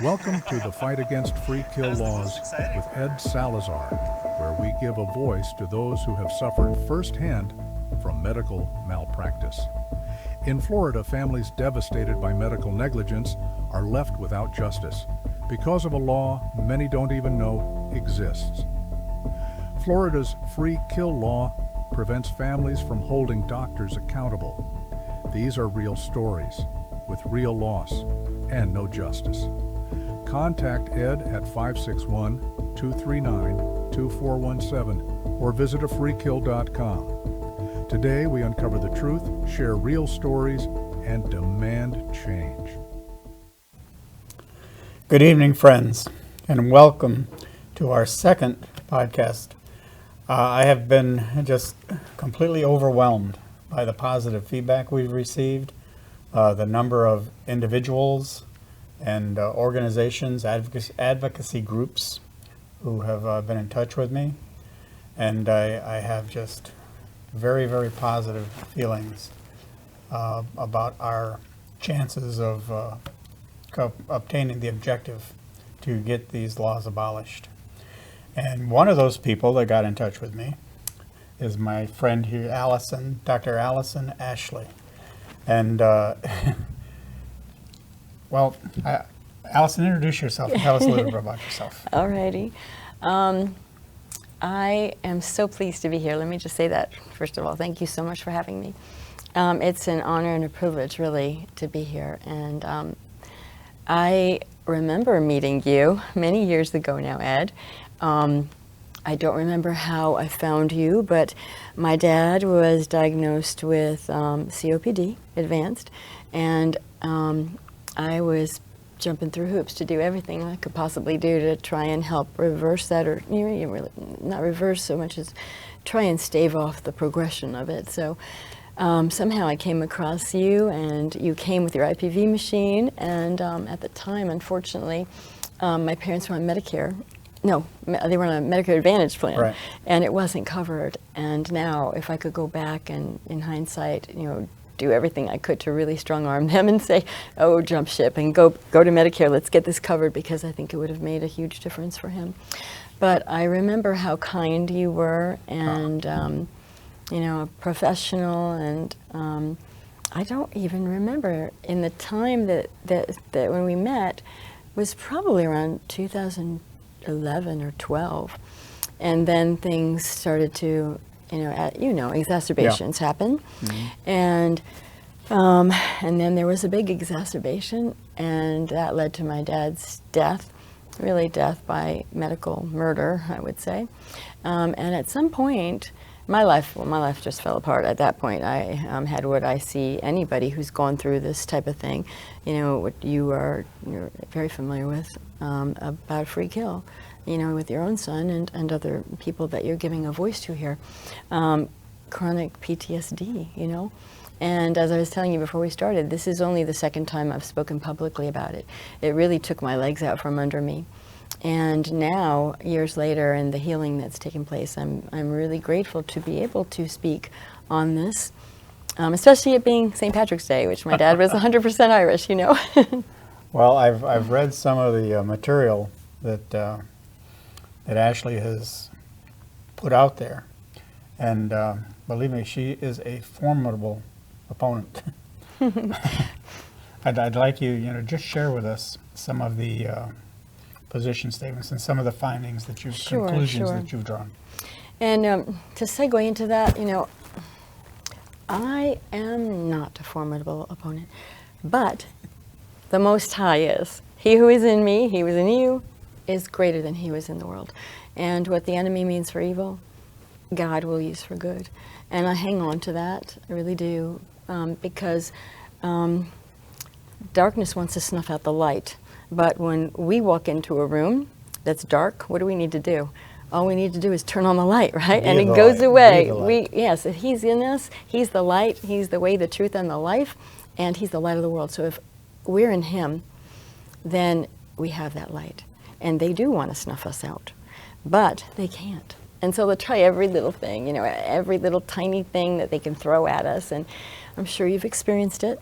Welcome to the Fight Against Free Kill Laws with Ed Salazar, where we give a voice to those who have suffered firsthand from medical malpractice. In Florida, families devastated by medical negligence are left without justice because of a law many don't even know exists. Florida's free kill law prevents families from holding doctors accountable. These are real stories with real loss and no justice. Contact Ed at 561-239-2417 or visit afreekill.com. Today we uncover the truth, share real stories, and demand change. Good evening, friends, and welcome to our second podcast. I have been just completely overwhelmed by the positive feedback we've received, the number of individuals and organizations, advocacy groups who have been in touch with me. And I have just very, very positive feelings about our chances of obtaining the objective to get these laws abolished. And one of those people that got in touch with me is my friend here, Dr. Allison Ashley. And well, Allison, introduce yourself and tell us a little bit about yourself. All righty. I am so pleased to be here. Let me just say that, first of all. Thank you so much for having me. It's an honor and a privilege, really, to be here. And I remember meeting you many years ago now, Ed. I don't remember how I found you, but my dad was diagnosed with COPD, advanced, and I was jumping through hoops to do everything I could possibly do to try and help reverse that, or really not reverse so much as try and stave off the progression of it. So somehow I came across you, and you came with your IPV machine, and at the time, unfortunately, my parents were on Medicare. No, they were on a Medicare Advantage plan, right. And it wasn't covered. And now, if I could go back and, in hindsight, do everything I could to really strong arm them and say, "Oh, jump ship and go to Medicare. Let's get this covered," because I think it would have made a huge difference for him. But I remember how kind you were, and a professional, and I don't even remember in the time that when we met was probably around 2011 or 12, and then things started to exacerbations happen, and then there was a big exacerbation, and that led to my dad's death, really death by medical murder, I would say. And at some point, my life just fell apart. At that point, I had what I see anybody who's gone through this type of thing, what you're very familiar with, about free kill, with your own son and other people that you're giving a voice to here. Chronic PTSD, And as I was telling you before we started, this is only the second time I've spoken publicly about it. It really took my legs out from under me. And now, years later, and the healing that's taken place, I'm really grateful to be able to speak on this, especially it being St. Patrick's Day, which my dad was 100% Irish, Well, I've read some of the material that Ashley has put out there, and believe me, she is a formidable opponent. I'd like you, just share with us some of the position statements and some of the findings that conclusions that you've drawn. And to segue into that, I am not a formidable opponent, but the Most High is. He who is in me, he who is in you, is greater than he who is in the world. And what the enemy means for evil, God will use for good. And I hang on to that, I really do, because darkness wants to snuff out the light. But when we walk into a room that's dark, what do we need to do? All we need to do is turn on the light, right? And it goes away. Yes, if he's in us, he's the light, he's the way, the truth, and the life, and he's the light of the world. So if we're in him, then we have that light. And they do want to snuff us out, but they can't. And so they'll try every little thing, every little tiny thing that they can throw at us. And I'm sure you've experienced it.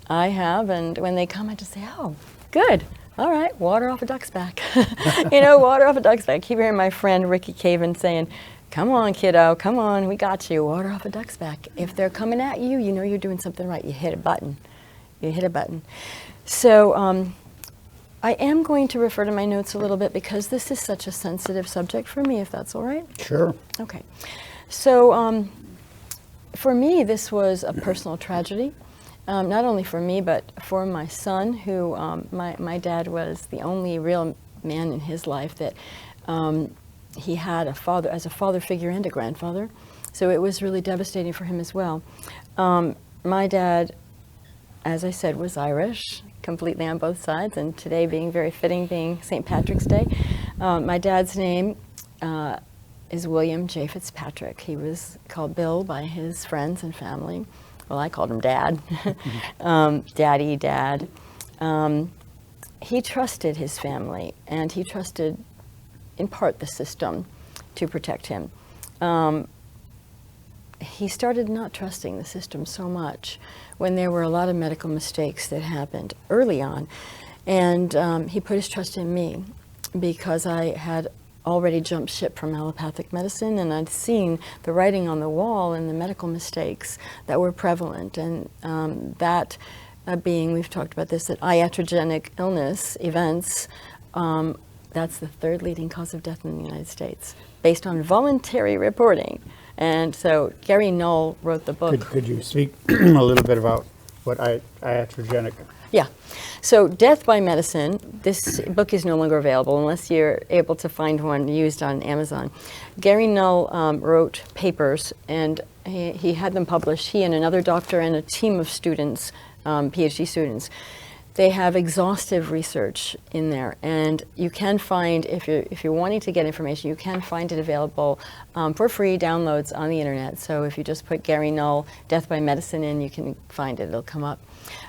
I have. And when they come, I just say, "Oh, good. all right, water off a duck's back. Water off a duck's back. I keep hearing my friend Ricky Caven saying, come on, kiddo, come on, we got you, water off a duck's back. If they're coming at you, you know you're doing something right. You hit a button. You hit a button. So I am going to refer to my notes a little bit because this is such a sensitive subject for me, if that's all right. Sure. Okay. So for me, this was a personal tragedy. Not only for me, but for my son, who my dad was the only real man in his life that he had as a father figure and a grandfather. So it was really devastating for him as well. My dad, as I said, was Irish, completely on both sides, and today being very fitting, being St. Patrick's Day. My dad's name is William J. Fitzpatrick. He was called Bill by his friends and family. Well, I called him Dad. Daddy, Dad. He trusted his family, and he trusted, in part, the system to protect him. He started not trusting the system so much when there were a lot of medical mistakes that happened early on. And he put his trust in me because I had already jumped ship from allopathic medicine, and I'd seen the writing on the wall and the medical mistakes that were prevalent. And that being, we've talked about this, that iatrogenic illness events, that's the third leading cause of death in the United States, based on voluntary reporting. And so Gary Null wrote the book. Could you speak a little bit about what iatrogenic? Yeah. So Death by Medicine, this book is no longer available unless you're able to find one used on Amazon. Gary Null wrote papers, and he had them published, he and another doctor and a team of students, PhD students. They have exhaustive research in there, and you can find, if you're wanting to get information, you can find it available for free downloads on the internet. So if you just put Gary Null, Death by Medicine in, you can find it, it'll come up.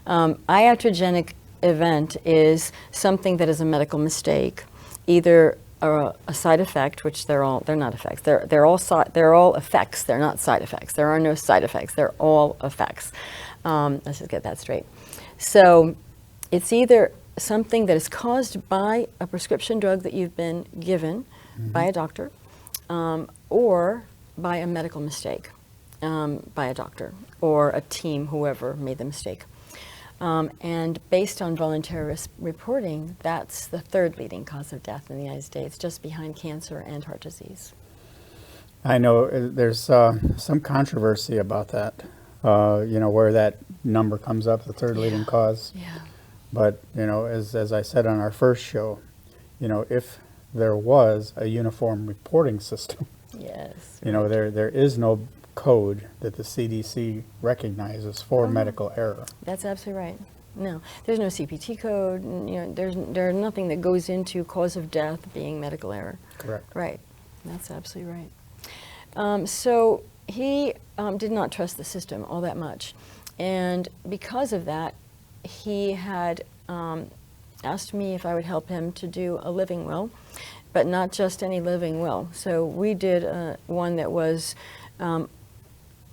Iatrogenic event is something that is a medical mistake, either a side effect, which they're not effects. They're all effects. They're not side effects. There are no side effects. They're all effects. Let's just get that straight. So it's either something that is caused by a prescription drug that you've been given by a doctor, or by a medical mistake by a doctor or a team, whoever made the mistake. And based on voluntary reporting, that's the third leading cause of death in the United States, just behind cancer and heart disease. I know there's some controversy about that, where that number comes up, the third leading cause. Yeah. But, as I said on our first show, if there was a uniform reporting system, Yes. there is no code that the CDC recognizes for medical error. That's absolutely right. No, there's no CPT code. There's nothing that goes into cause of death being medical error. Correct. Right. That's absolutely right. So he did not trust the system all that much, and because of that, he had asked me if I would help him to do a living will, but not just any living will. So we did one that was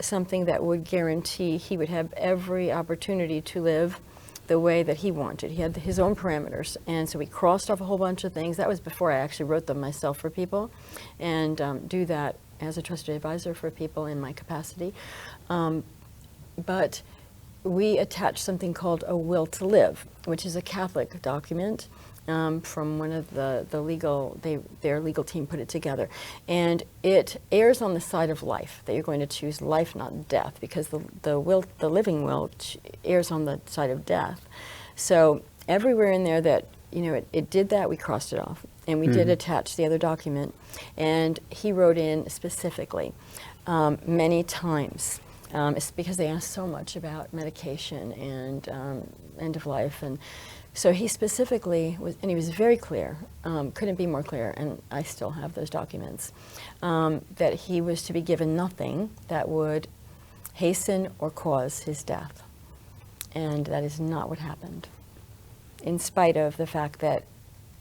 something that would guarantee he would have every opportunity to live the way that he wanted. He had his own parameters, and so we crossed off a whole bunch of things. That was before I actually wrote them myself for people, and do that as a trusted advisor for people in my capacity. But we attached something called a will to live, which is a Catholic document from one of the legal, their legal team put it together. And it errs on the side of life, that you're going to choose life, not death, because the living will errs on the side of death. So everywhere in there that, it did that, we crossed it off. And we did attach the other document. And he wrote in specifically many times. It's because they asked so much about medication and end of life, and so he specifically was, and he was very clear, couldn't be more clear, and I still have those documents, that he was to be given nothing that would hasten or cause his death, and that is not what happened, in spite of the fact that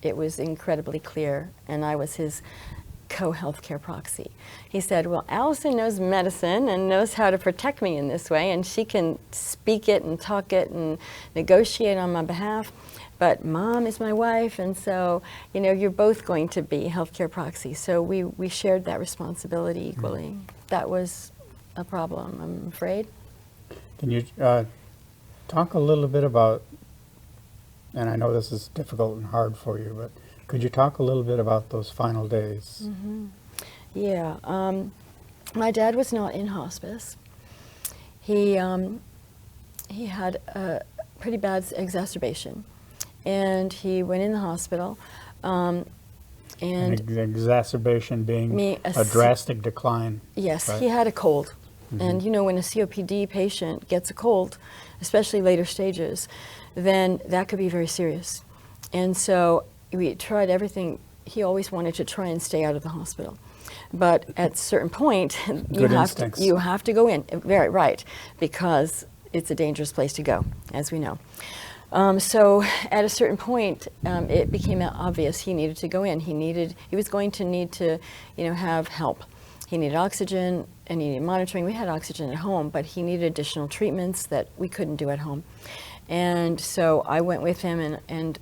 it was incredibly clear, and I was his co-healthcare proxy. He said, well, Allison knows medicine and knows how to protect me in this way, and she can speak it and talk it and negotiate on my behalf. But Mom is my wife, and so, you know, you're both going to be healthcare proxies. So we shared that responsibility equally. That was a problem, I'm afraid. Can you talk a little bit about, and I know this is difficult and hard for you, but could you talk a little bit about those final days? Mm-hmm. Yeah. My dad was not in hospice. He had a pretty bad exacerbation, and he went in the hospital. And Exacerbation being a drastic decline. Yes, right? he had a cold. Mm-hmm. And you know, when a COPD patient gets a cold, especially later stages, then that could be very serious. And so we tried everything. He always wanted to try and stay out of the hospital. But at a certain point, you have to go in. Very right, because it's a dangerous place to go, as we know. So at a certain point, it became obvious he needed to go in. He was going to need to, you know, have help. He needed oxygen and he needed monitoring. We had oxygen at home, but he needed additional treatments that we couldn't do at home. And so I went with him, and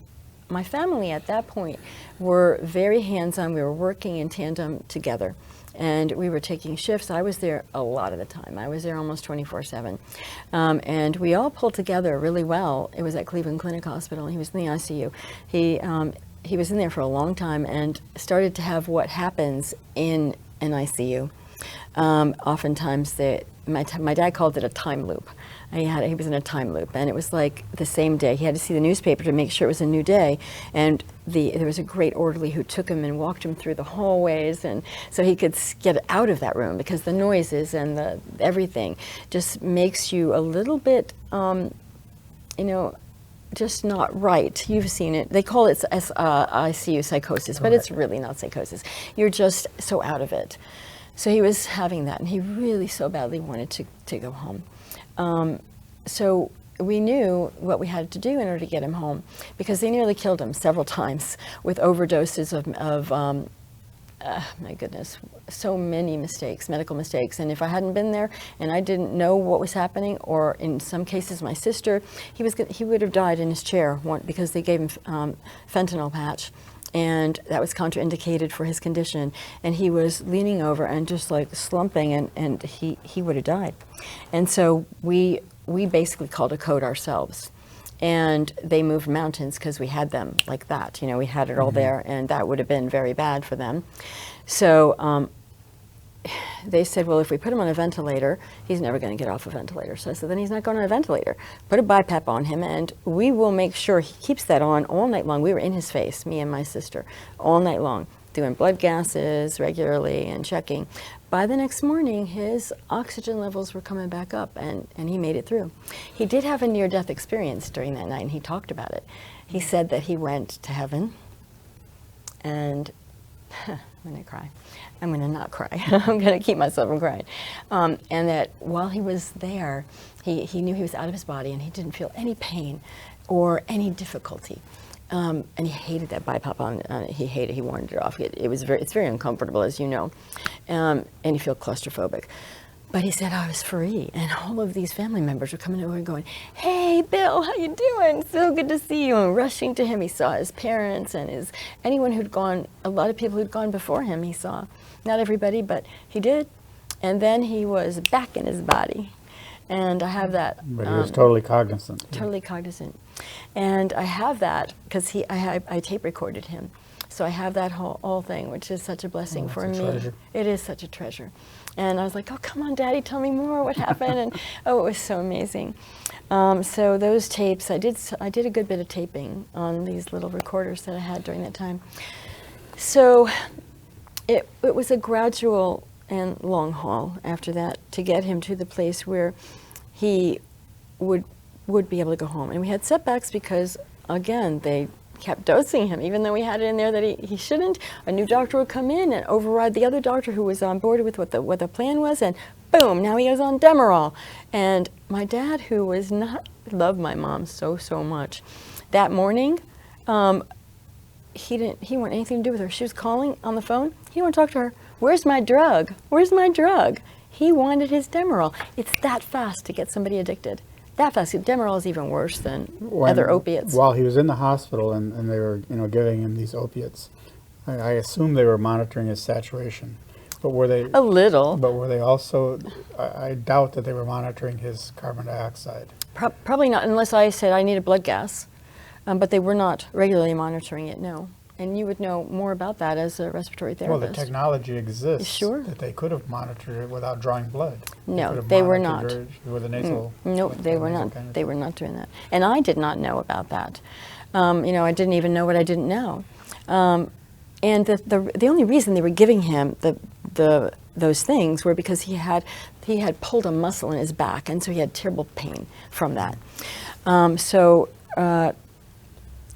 my family at that point were very hands-on. We were working in tandem together, and we were taking shifts. I was there a lot of the time. I was there almost 24/7. And we all pulled together really well. It was at Cleveland Clinic Hospital. He was in the ICU. He was in there for a long time and started to have what happens in an ICU. Oftentimes, my dad called it a time loop. He was in a time loop, and it was like the same day. He had to see the newspaper to make sure it was a new day, and there was a great orderly who took him and walked him through the hallways, and so he could get out of that room, because the noises and everything just makes you a little bit, you know, just not right. You've seen it. They call it ICU psychosis, but it's really not psychosis. You're just so out of it. So he was having that, and he really so badly wanted to go home. So we knew what we had to do in order to get him home, because they nearly killed him several times with overdoses of my goodness, so many mistakes, medical mistakes. And if I hadn't been there and I didn't know what was happening, or in some cases my sister, he would have died in his chair because they gave him fentanyl patch. And that was contraindicated for his condition. And he was leaning over and just like slumping, and he would have died. And so we basically called a code ourselves. And they moved mountains because we had them like that. You know, we had it all there, and that would have been very bad for them. So they said, well, if we put him on a ventilator, he's never going to get off a ventilator. So I said, then he's not going on a ventilator. Put a BiPAP on him, and we will make sure he keeps that on all night long. We were in his face, me and my sister, all night long, doing blood gases regularly and checking. By the next morning, his oxygen levels were coming back up, and he made it through. He did have a near-death experience during that night, and he talked about it. He said that he went to heaven, and I'm going to cry. I'm going to not cry. I'm going to keep myself from crying. And that while he was there, he knew he was out of his body, and he didn't feel any pain or any difficulty. And he hated that BiPAP on. He wanted it off. It's very uncomfortable, as you know, and you feel claustrophobic. But he said, I was free, and all of these family members were coming over and going, hey, Bill, how you doing? So good to see you, and rushing to him. He saw his parents and anyone who'd gone, a lot of people who'd gone before him he saw. Not everybody, but he did. And then he was back in his body. And I have that. But he was totally cognizant. Totally cognizant. And I have that because I tape recorded him. So I have that whole thing, which is such a blessing for me. Treasure. It is such a treasure. And I was like, oh, come on, Daddy, tell me more. What happened? And oh, it was so amazing. So those tapes, I did a good bit of taping on these little recorders that I had during that time. So it was a gradual and long haul after that to get him to the place where he would be able to go home. And we had setbacks because, again, they kept dosing him, even though we had it in there that he shouldn't. A new doctor would come in and override the other doctor who was on board with what the plan was, and boom, now he goes on Demerol. And my dad, who was loved my mom so much, that morning, he didn't want anything to do with her. She was calling on the phone. He didn't want to talk to her. Where's my drug? Where's my drug? He wanted his Demerol. It's that fast to get somebody addicted. That fast. Demerol is even worse than other opiates. While he was in the hospital and they were, giving him these opiates, I assume they were monitoring his saturation. But were they a little? But were they also? I doubt that they were monitoring his carbon dioxide. Probably not, unless I said I need a blood gas. But they were not regularly monitoring it. No. And you would know more about that as a respiratory therapist. Well, the technology exists Sure. that they could have monitored it without drawing blood. No, they were not. With a nasal. No, they were not. They were not doing that. And I did not know about that. I didn't even know what I didn't know. And the only reason they were giving him those things were because he had pulled a muscle in his back, and so he had terrible pain from that.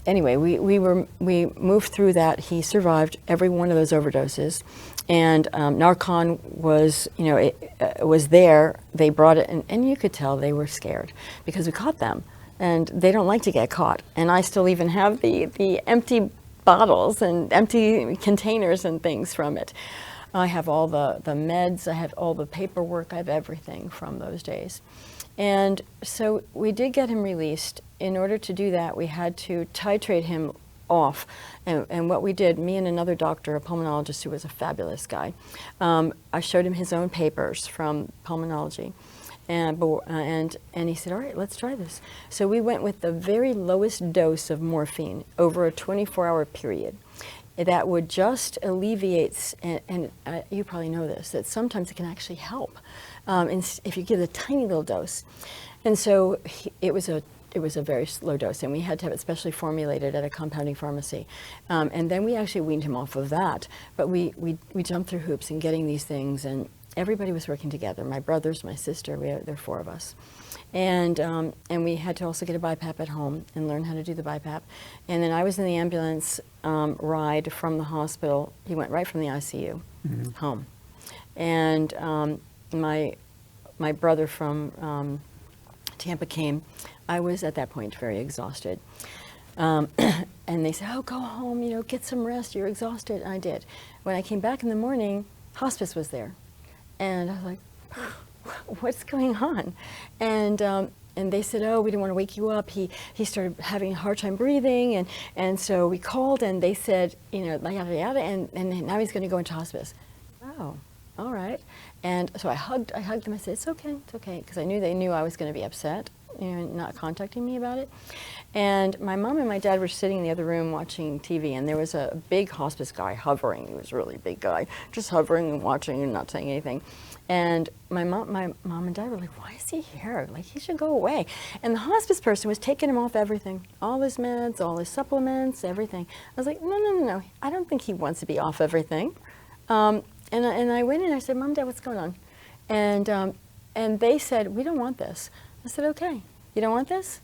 Anyway, we moved through that. He survived every one of those overdoses, and Narcan was, it was there. They brought it, and you could tell they were scared because we caught them, and they don't like to get caught. And I still even have the empty bottles and empty containers and things from it. I have all the meds. I have all the paperwork. I have everything from those days. And so we did get him released. In order to do that, we had to titrate him off. And what we did, me and another doctor, a pulmonologist who was a fabulous guy, I showed him his own papers from pulmonology. And he said, all right, let's try this. So we went with the very lowest dose of morphine over a 24-hour period. That would just alleviate, and you probably know this, that sometimes it can actually help if you give a tiny little dose. And so it was a very slow dose, and we had to have it specially formulated at a compounding pharmacy. And then we actually weaned him off of that. But we jumped through hoops in getting these things, and everybody was working together. My brothers, my sister, there were 4 of us. And we had to also get a BiPAP at home and learn how to do the BiPAP. And then I was in the ambulance ride from the hospital. He went right from the ICU home. And my brother from Tampa came. I was at that point very exhausted. And they said, oh, go home, get some rest, you're exhausted. And I did. When I came back in the morning, hospice was there. And I was like, what's going on? And they said, oh, we didn't want to wake you up. He started having a hard time breathing, and so we called, and they said, yada, yada, and now he's going to go into hospice. Oh, all right. And so I hugged them. I said, it's okay, because I knew they knew I was going to be upset, not contacting me about it. And my mom and my dad were sitting in the other room watching TV, and there was a big hospice guy hovering. He was a really big guy, just hovering and watching and not saying anything. And my mom and dad were like, why is he here? Like, he should go away. And the hospice person was taking him off everything, all his meds, all his supplements, everything. I was like, no. I don't think he wants to be off everything. And I went in and I said, Mom, Dad, what's going on? And they said, we don't want this. I said, okay, you don't want this?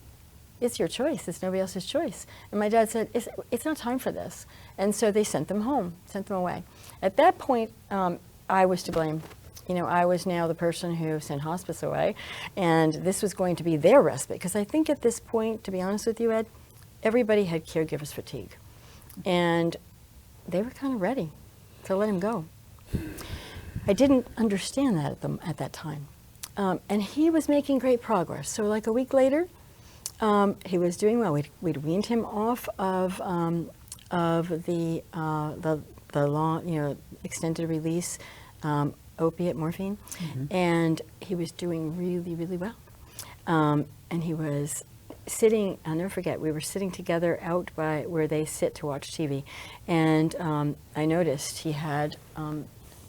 It's your choice. It's nobody else's choice. And my dad said, it's not time for this. And so they sent them home, sent them away. At that point, I was to blame. I was now the person who sent hospice away, and this was going to be their respite. Because I think at this point, to be honest with you, Ed, everybody had caregiver's fatigue. And they were kind of ready to let him go. I didn't understand that at that time. And he was making great progress. So like a week later, he was doing well. We'd weaned him off of the long, extended release opiate morphine, and he was doing really, really well. And he was sitting, I'll never forget, we were sitting together out by where they sit to watch TV, and I noticed he had,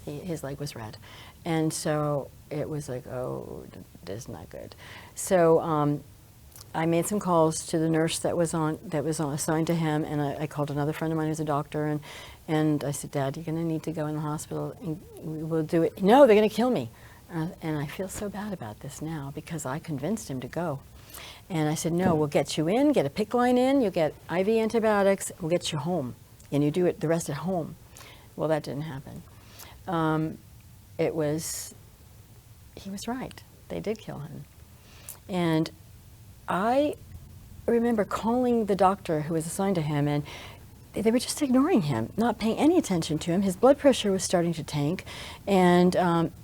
his leg was red. And so it was like, oh, this is not good. So I made some calls to the nurse that was assigned to him, and I called another friend of mine who's a doctor, and I said, Dad, you're going to need to go in the hospital, and we'll do it. No, they're going to kill me. And I feel so bad about this now because I convinced him to go. And I said, no, we'll get you in, get a PICC line in, you'll get IV antibiotics, we'll get you home, and you do it the rest at home. Well, that didn't happen. He was right. They did kill him. And I remember calling the doctor who was assigned to him, and they were just ignoring him, not paying any attention to him. His blood pressure was starting to tank, and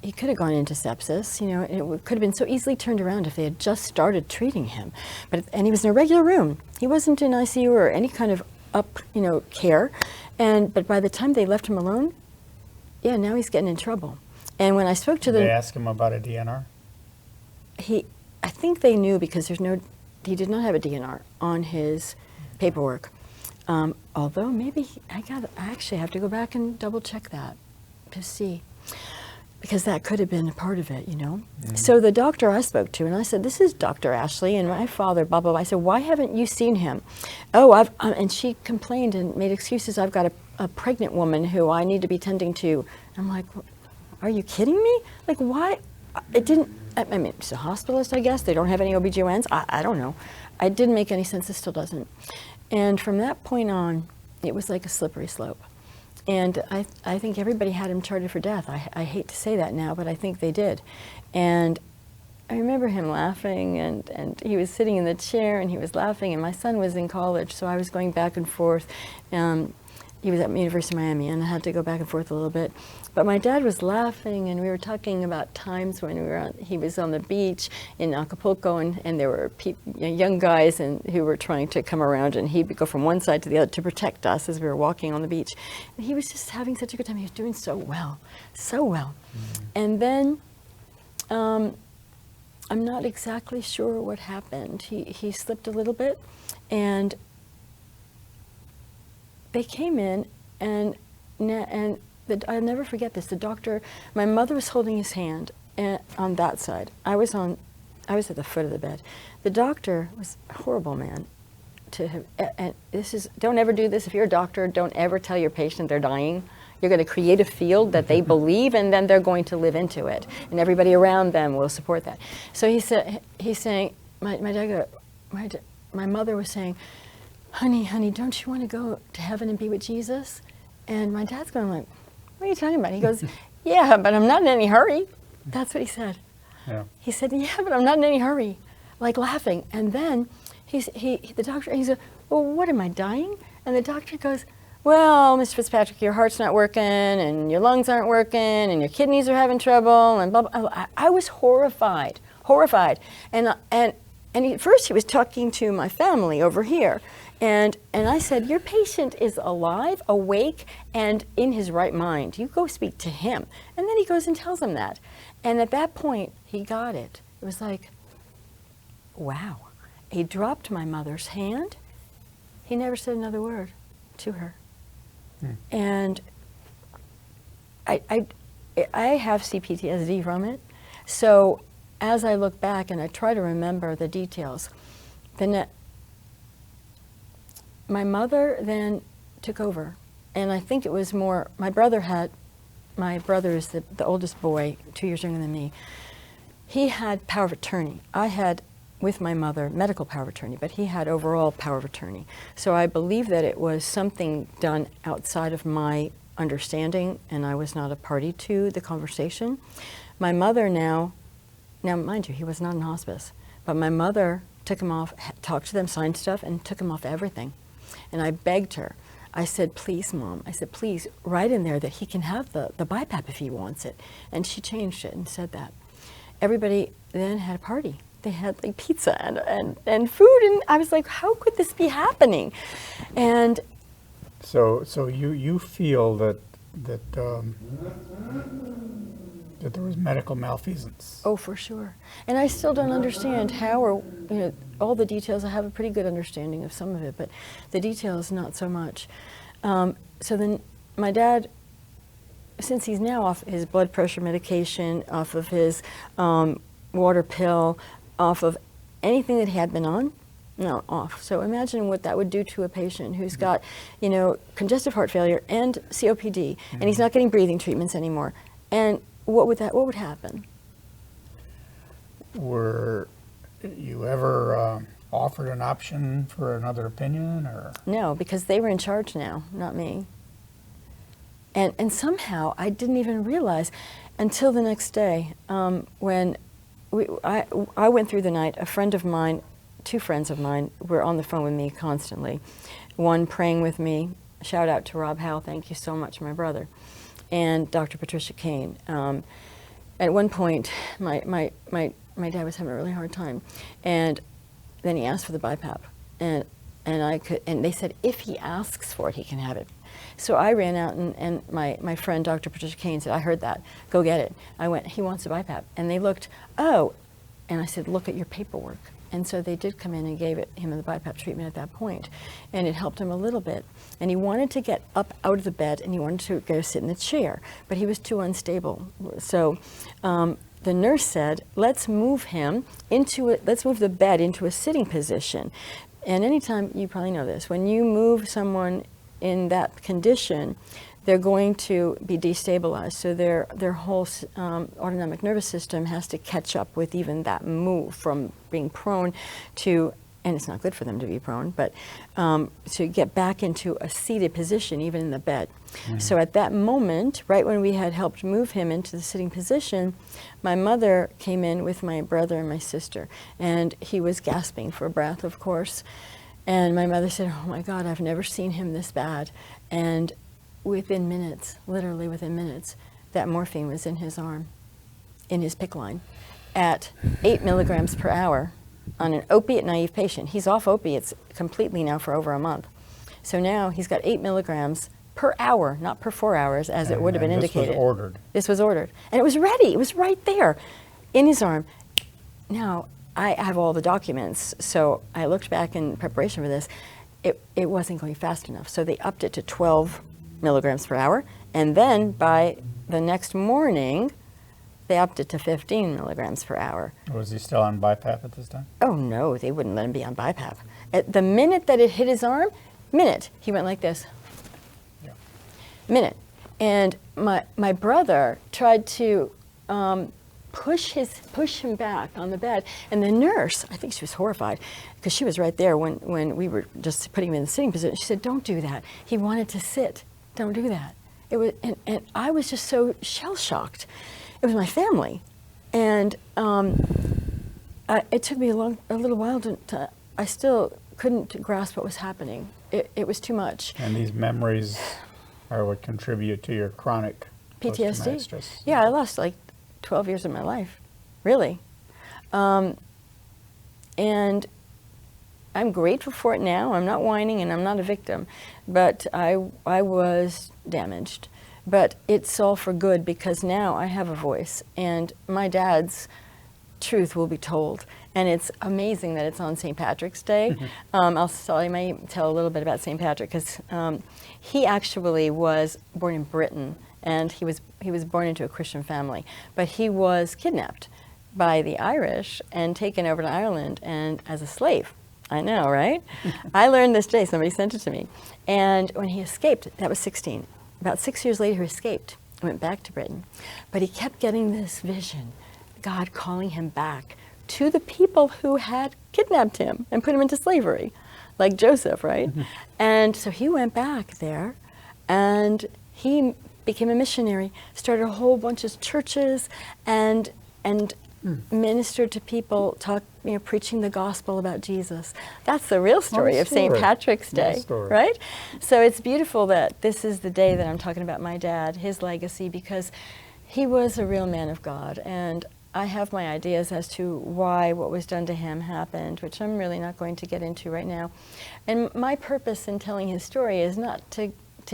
he could have gone into sepsis. You know, and it could have been so easily turned around if they had just started treating him. And he was in a regular room. He wasn't in ICU or any kind of care. But by the time they left him alone, yeah, now he's getting in trouble. And when I spoke to Did they ask him about a DNR? I think they knew because he did not have a DNR on his paperwork. Although maybe I actually have to go back and double check that to see, because that could have been a part of it, you know. Mm-hmm. So the doctor I spoke to, and I said, "This is Dr. Ashley and my father, blah, blah, blah." I said, "Why haven't you seen him?" "Oh, and she complained and made excuses. "I've got a pregnant woman who I need to be tending to." I'm like, "Are you kidding me? Like, why?" It didn't, I mean, it's a hospitalist, I guess. They don't have any OBGYNs. I don't know. It didn't make any sense. It still doesn't. And from that point on, it was like a slippery slope. And I think everybody had him charted for death. I hate to say that now, but I think they did. And I remember him laughing, and he was sitting in the chair, and he was laughing, and my son was in college, so I was going back and forth. He was at University of Miami, and I had to go back and forth a little bit. But my dad was laughing, and we were talking about times when he was on the beach in Acapulco, and there were young guys who were trying to come around, and he'd go from one side to the other to protect us as we were walking on the beach. And he was just having such a good time. He was doing so well, so well. Mm-hmm. And then I'm not exactly sure what happened. He slipped a little bit, and they came in, and I'll never forget this. The doctor, my mother was holding his hand on that side. I was at the foot of the bed. The doctor was a horrible man to have, and don't ever do this. If you're a doctor, don't ever tell your patient they're dying. You're going to create a field that they believe, and then they're going to live into it, and everybody around them will support that. So he's saying, my mother was saying, honey, don't you want to go to heaven and be with Jesus? And my dad's going like, what are you talking about? He goes, yeah, but I'm not in any hurry. That's what he said. Yeah. He said, yeah, but I'm not in any hurry, like laughing. And then the doctor, he said, well, what, am I dying? And the doctor goes, well, Mr. Fitzpatrick, your heart's not working, and your lungs aren't working, and your kidneys are having trouble, and blah, blah. I was horrified. And at first he was talking to my family over here. And I said, your patient is alive, awake, and in his right mind. You go speak to him. And then he goes and tells him that. And at that point, he got it. It was like, wow. He dropped my mother's hand. He never said another word to her. And I have CPTSD from it. So as I look back and I try to remember the details, then my mother then took over, and I think it was more, my brother is the oldest boy, 2 years younger than me. He had power of attorney. I had, with my mother, medical power of attorney, but he had overall power of attorney. So I believe that it was something done outside of my understanding, and I was not a party to the conversation. My mother now mind you, he was not in hospice, but my mother took him off, talked to them, signed stuff, and took him off everything. And I begged her. I said, please, Mom. I said, please, write in there that he can have the BiPAP if he wants it. And she changed it and said that. Everybody then had a party. They had like pizza and food, and I was like, how could this be happening? And so you feel that there was medical malfeasance? Oh, for sure. And I still don't understand how, or all the details. I have a pretty good understanding of some of it, but the details not so much. So then my dad, since he's now off his blood pressure medication, off of his water pill, off of anything that he had been on, no, off. So imagine what that would do to a patient who's got, congestive heart failure and COPD, and he's not getting breathing treatments anymore. And what would happen? Were you ever offered an option for another opinion, or? No, because they were in charge now, not me. And somehow I didn't even realize until the next day when I went through the night. A friend of mine, two friends of mine, were on the phone with me constantly. One praying with me, shout out to Rob Howe, thank you so much, my brother, and Dr. Patricia Kane. At one point, my dad was having a really hard time, and then he asked for the BiPAP, and they said if he asks for it, he can have it. So I ran out, and my friend Dr. Patricia Kane said, I heard that, go get it. I went, he wants a BiPAP, and they looked, oh, and I said, look at your paperwork. And so they did come in and gave him the BiPAP treatment at that point, and it helped him a little bit. And he wanted to get up out of the bed, and he wanted to go sit in the chair, but he was too unstable. So the nurse said, let's move the bed into a sitting position. And anytime, you probably know this, when you move someone in that condition, they're going to be destabilized. So their whole autonomic nervous system has to catch up with even that move from being prone to, and it's not good for them to be prone, but to get back into a seated position, even in the bed. Mm-hmm. So at that moment, right when we had helped move him into the sitting position, my mother came in with my brother and my sister, and he was gasping for breath, of course. And my mother said, oh my God, I've never seen him this bad. And within minutes, literally within minutes, that morphine was in his arm, in his PICC line, at 8 milligrams per hour on an opiate-naive patient. He's off opiates completely now for over a month. So now he's got 8 milligrams per hour, not per 4 hours, as it would have been indicated. This was ordered. This was ordered. And it was ready. It was right there in his arm. Now, I have all the documents, so I looked back in preparation for this. It wasn't going fast enough, so they upped it to 12 milligrams per hour, and then by the next morning, they upped it to 15 milligrams per hour. Was he still on BiPAP at this time? Oh no, they wouldn't let him be on BiPAP. At the minute that it hit his arm, he went like this. Yeah. Minute. And my brother tried to push him back on the bed, and the nurse, I think she was horrified, because she was right there when we were just putting him in the sitting position. She said, don't do that. He wanted to sit. Don't do that. It was, and I was just so shell-shocked. It was my family, and it took me a little while to I still couldn't grasp what was happening. It was too much. And these memories are what contribute to your chronic post-traumatic PTSD. stress. Yeah, I lost like 12 years of my life, really. And I'm grateful for it now. I'm not whining, and I'm not a victim, but I was damaged. But it's all for good, because now I have a voice, and my dad's truth will be told. And it's amazing that it's on St. Patrick's Day. I might tell a little bit about St. Patrick, because he actually was born in Britain, and he was born into a Christian family, but he was kidnapped by the Irish and taken over to Ireland and as a slave. I know, right? I learned this day, somebody sent it to me. And when he escaped, that was 16. About 6 years later, he escaped, went back to Britain. But he kept getting this vision, God calling him back to the people who had kidnapped him and put him into slavery, like Joseph, right? And so he went back there, and he became a missionary, started a whole bunch of churches, and ministered to people, preaching the gospel about Jesus. That's the real story of St. Patrick's Day, right? So it's beautiful that this is the day that I'm talking about my dad, his legacy, because he was a real man of God, and I have my ideas as to why what was done to him happened, which I'm really not going to get into right now. And my purpose in telling his story is not to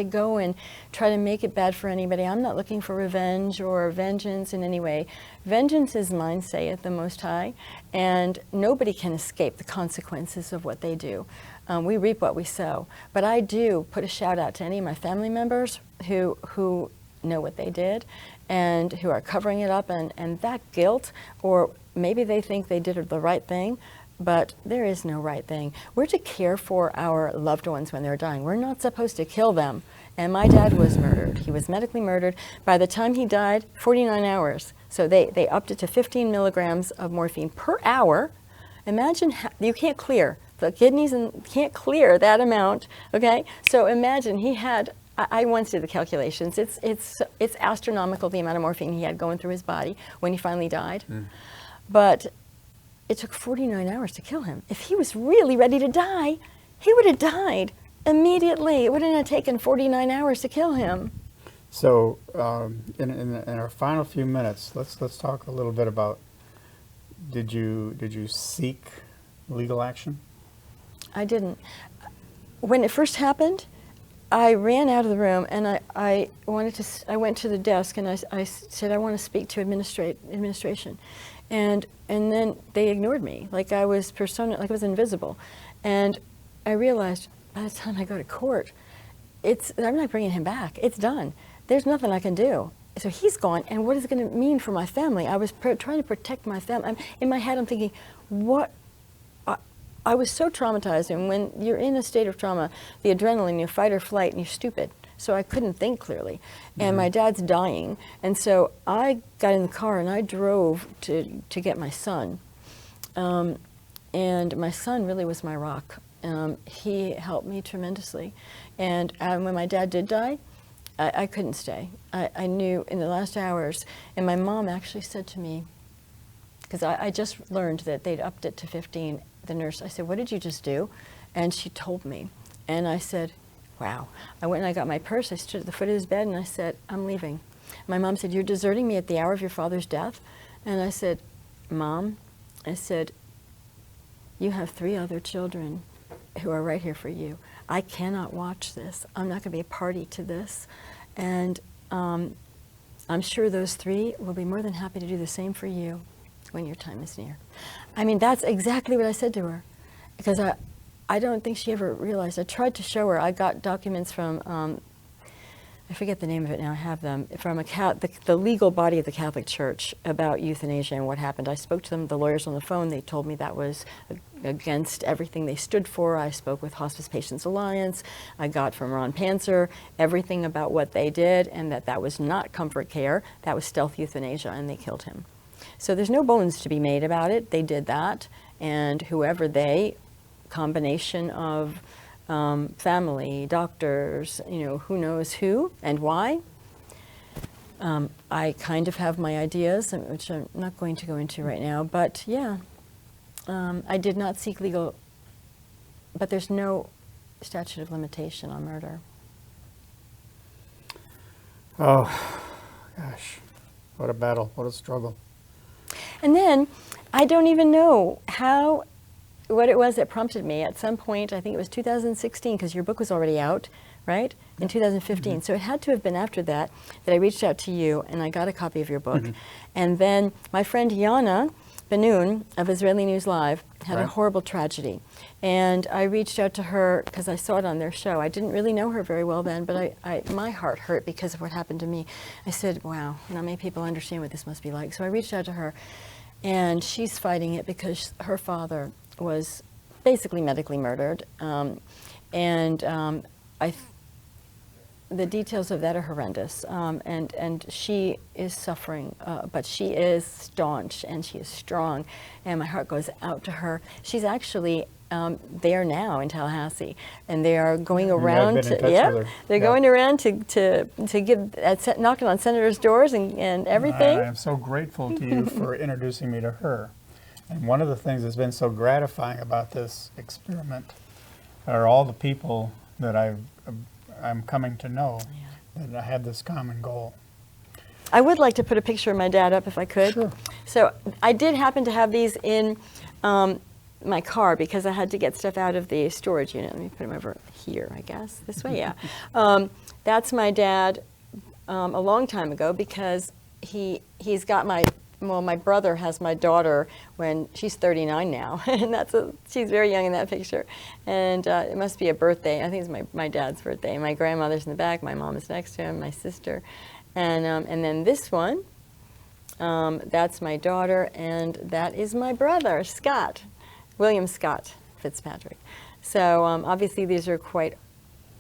go and try to make it bad for anybody. I'm not looking for revenge or vengeance in any way. Vengeance is mine, saith the Most High, and nobody can escape the consequences of what they do. We reap what we sow. But I do put a shout out to any of my family members who know what they did and who are covering it up, and that guilt, or maybe they think they did the right thing, but there is no right thing. We're to care for our loved ones when they're dying. We're not supposed to kill them. And my dad was murdered. He was medically murdered. By the time he died, 49 hours. So they upped it to 15 milligrams of morphine per hour. Imagine, you can't clear. The kidneys can't clear that amount, okay? So imagine he had, I once did the calculations. It's astronomical, the amount of morphine he had going through his body when he finally died. But it took 49 hours to kill him. If he was really ready to die, he would have died Immediately. It wouldn't have taken 49 hours to kill him. So, in our final few minutes, let's talk a little bit about. Did you seek legal action? I didn't. When it first happened, I ran out of the room and I went to the desk and I said, I want to speak to administration. And then they ignored me, like I was like I was invisible. And I realized by the time I go to court, I'm not bringing him back. It's done. There's nothing I can do. So he's gone, and what is it going to mean for my family? I was trying to protect my family. In my head, I'm thinking, what? I was so traumatized, and when you're in a state of trauma, the adrenaline, you fight or flight, and you're stupid. So I couldn't think clearly. And my dad's dying, and so I got in the car and I drove to get my son. And my son really was my rock. He helped me tremendously. And when my dad did die, I couldn't stay. I knew in the last hours, and my mom actually said to me, because I just learned that they'd upped it to 15, the nurse, I said, what did you just do? And she told me. And I said, wow. I went and I got my purse, I stood at the foot of his bed and I said, I'm leaving. My mom said, you're deserting me at the hour of your father's death? And I said, Mom, I said, you have 3 other children who are right here for you. I cannot watch this. I'm not going to be a party to this. And I'm sure those 3 will be more than happy to do the same for you when your time is near. I mean, that's exactly what I said to her, because I don't think she ever realized. I tried to show her. I got documents from, I forget the name of it now, I have them, from the legal body of the Catholic Church about euthanasia and what happened. I spoke to them, the lawyers on the phone. They told me that was against everything they stood for. I spoke with Hospice Patients Alliance. I got from Ron Panzer everything about what they did, and that was not comfort care. That was stealth euthanasia, and they killed him. So there's no bones to be made about it. They did that, and whoever combination of family, doctors, who knows who and why. I kind of have my ideas, which I'm not going to go into right now, but yeah, I did not seek legal, but there's no statute of limitation on murder. Oh, gosh, what a battle, what a struggle. And then, I don't even know what it was that prompted me. At some point, I think it was 2016, because your book was already out, right? In 2015. Mm-hmm. So it had to have been after that I reached out to you and I got a copy of your book. Mm-hmm. And then my friend Yana Benoon of Israeli News Live had a horrible tragedy. And I reached out to her because I saw it on their show. I didn't really know her very well then, but my heart hurt because of what happened to me. I said, wow, not many people understand what this must be like. So I reached out to her, and she's fighting it because her father was basically medically murdered. The details of that are horrendous, and she is suffering, but she is staunch and she is strong, and my heart goes out to her. She's actually there now in Tallahassee, and they are going around going around to give knocking on senators' doors and everything. I am so grateful to you for introducing me to her. And one of the things that's been so gratifying about this experiment are all the people that I'm coming to know, that I have this common goal. I would like to put a picture of my dad up if I could. Sure. So I did happen to have these in my car because I had to get stuff out of the storage unit. Let me put him over here, I guess. This way, yeah. That's my dad a long time ago, because he's got my brother has my daughter when she's 39 now, and she's very young in that picture. And it must be a birthday. I think it's my dad's birthday. My grandmother's in the back. My mom is next to him. My sister, and then this one, that's my daughter, and that is my brother, Scott, William Scott Fitzpatrick. So obviously these are quite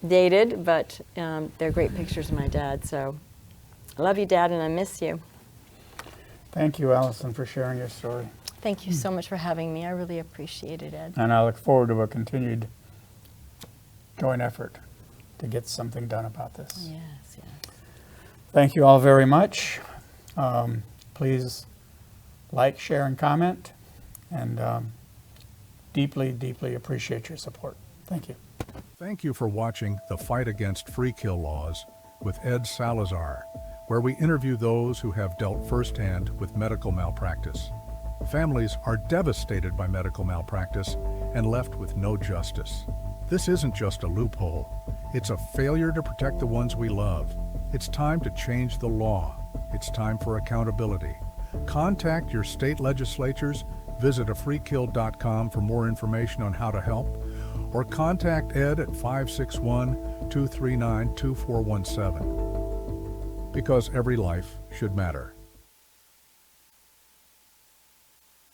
dated, but they're great pictures of my dad. So I love you, Dad, and I miss you. Thank you, Allison, for sharing your story. Thank you so much for having me. I really appreciate it, Ed. And I look forward to a continued joint effort to get something done about this. Yes, yes. Thank you all very much. Please like, share, and comment. And deeply, deeply appreciate your support. Thank you. Thank you for watching The Fight Against Free Kill Laws with Ed Salazar, where we interview those who have dealt firsthand with medical malpractice. Families are devastated by medical malpractice and left with no justice. This isn't just a loophole. It's a failure to protect the ones we love. It's time to change the law. It's time for accountability. Contact your state legislatures, visit afreekill.com for more information on how to help, or contact Ed at 561-239-2417. Because every life should matter.